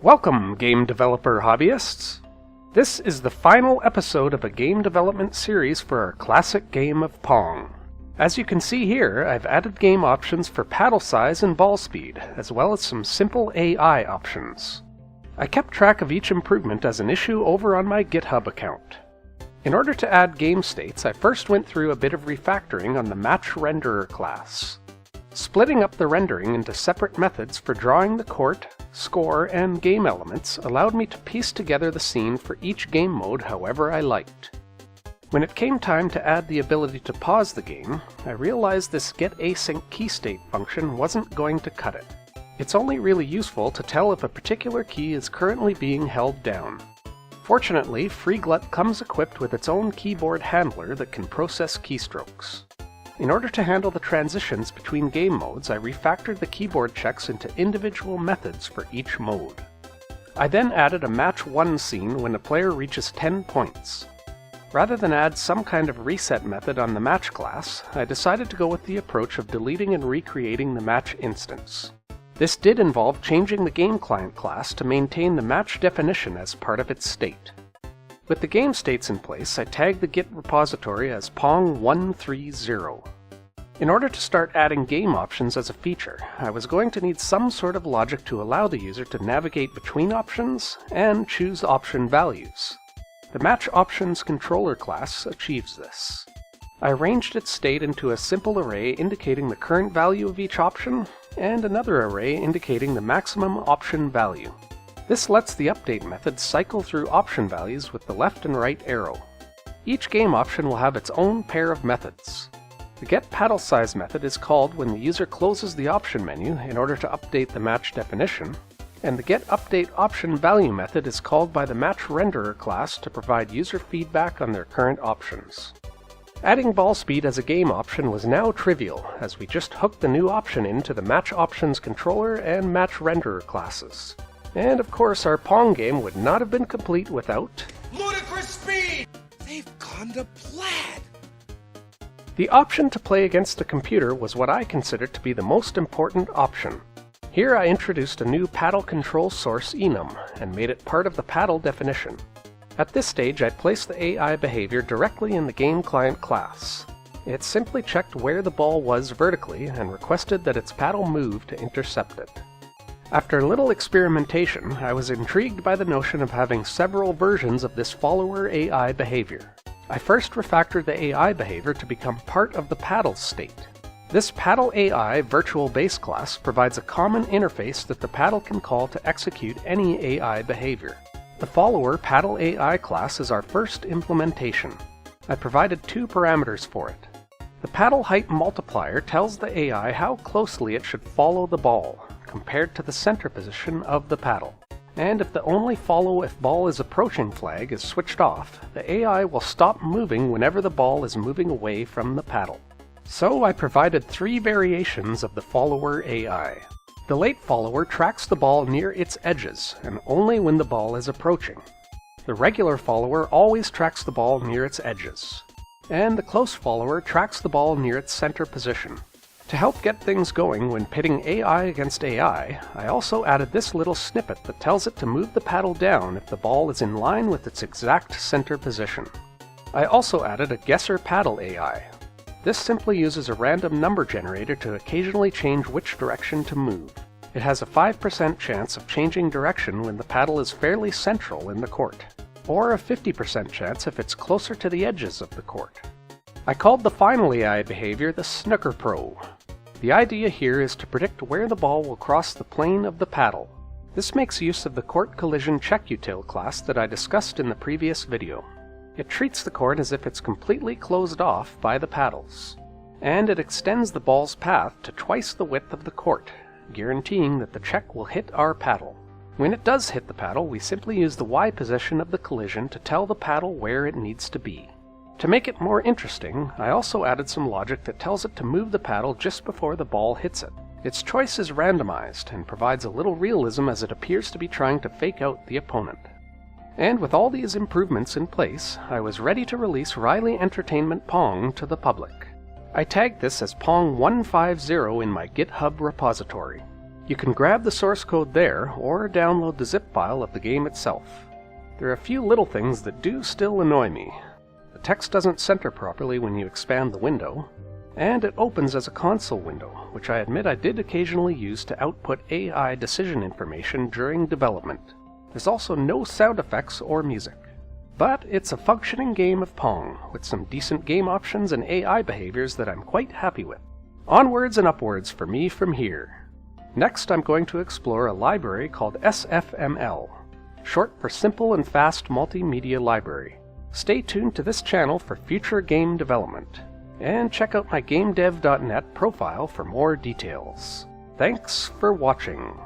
Welcome, game developer hobbyists! This is the final episode of a game development series for our classic game of Pong. As you can see here, I've added game options for paddle size and ball speed, as well as some simple AI options. I kept track of each improvement as an issue over on my Github account. In order to add game states, I first went through a bit of refactoring on the Match Renderer class. Splitting up the rendering into separate methods for drawing the court, score, and game elements allowed me to piece together the scene for each game mode however I liked. When it came time to add the ability to pause the game, I realized this getAsync keystate function wasn't going to cut it. It's only really useful to tell if a particular key is currently being held down. Fortunately, FreeGlut comes equipped with its own keyboard handler that can process keystrokes. In order to handle the transitions between game modes, I refactored the keyboard checks into individual methods for each mode. I then added a match 1 scene when a player reaches 10 points. Rather than add some kind of reset method on the match class, I decided to go with the approach of deleting and recreating the match instance. This did involve changing the game client class to maintain the match definition as part of its state. With the game states in place, I tagged the Git repository as Pong130. In order to start adding game options as a feature, I was going to need some sort of logic to allow the user to navigate between options and choose option values. The Match Options controller class achieves this. I arranged its state into a simple array indicating the current value of each option, and another array indicating the maximum option value. This lets the update method cycle through option values with the left and right arrow. Each game option will have its own pair of methods. The getPaddleSize method is called when the user closes the option menu in order to update the match definition, and the getUpdateOptionValue method is called by the Match Renderer class to provide user feedback on their current options. Adding ball speed as a game option was now trivial, as we just hooked the new option into the Match Options controller and Match Renderer classes. And of course, our Pong game would not have been complete without ludicrous speed! They've gone to plaid! The option to play against a computer was what I considered to be the most important option. Here I introduced a new paddle control source enum, and made it part of the paddle definition. At this stage, I placed the AI behavior directly in the game client class. It simply checked where the ball was vertically and requested that its paddle move to intercept it. After a little experimentation, I was intrigued by the notion of having several versions of this follower AI behavior. I first refactored the AI behavior to become part of the paddle state. This paddle AI virtual base class provides a common interface that the paddle can call to execute any AI behavior. The follower paddle AI class is our first implementation. I provided 2 parameters for it. The paddle height multiplier tells the AI how closely it should follow the ball, compared to the center position of the paddle. And if the only follow if ball is approaching flag is switched off, the AI will stop moving whenever the ball is moving away from the paddle. So I provided 3 variations of the follower AI. The late follower tracks the ball near its edges, and only when the ball is approaching. The regular follower always tracks the ball near its edges. And the close follower tracks the ball near its center position. To help get things going when pitting AI against AI, I also added this little snippet that tells it to move the paddle down if the ball is in line with its exact center position. I also added a guesser paddle AI. This simply uses a random number generator to occasionally change which direction to move. It has a 5% chance of changing direction when the paddle is fairly central in the court, or a 50% chance if it's closer to the edges of the court. I called the final AI behavior the Snooker Pro. The idea here is to predict where the ball will cross the plane of the paddle. This makes use of the Court Collision CheckUtil class that I discussed in the previous video. It treats the court as if it's completely closed off by the paddles. And it extends the ball's path to twice the width of the court, guaranteeing that the check will hit our paddle. When it does hit the paddle, we simply use the Y position of the collision to tell the paddle where it needs to be. To make it more interesting, I also added some logic that tells it to move the paddle just before the ball hits it. Its choice is randomized and provides a little realism as it appears to be trying to fake out the opponent. And with all these improvements in place, I was ready to release Riley Entertainment Pong to the public. I tagged this as Pong150 in my Github repository. You can grab the source code there, or download the zip file of the game itself. There are a few little things that do still annoy me. The text doesn't center properly when you expand the window, and it opens as a console window, which I admit I did occasionally use to output AI decision information during development. There's also no sound effects or music. But it's a functioning game of Pong, with some decent game options and AI behaviors that I'm quite happy with. Onwards and upwards for me from here. Next, I'm going to explore a library called Sfml, short for Simple and Fast Multimedia Library. Stay tuned to this channel for future game development, and check out my GameDev.net profile for more details. Thanks for watching.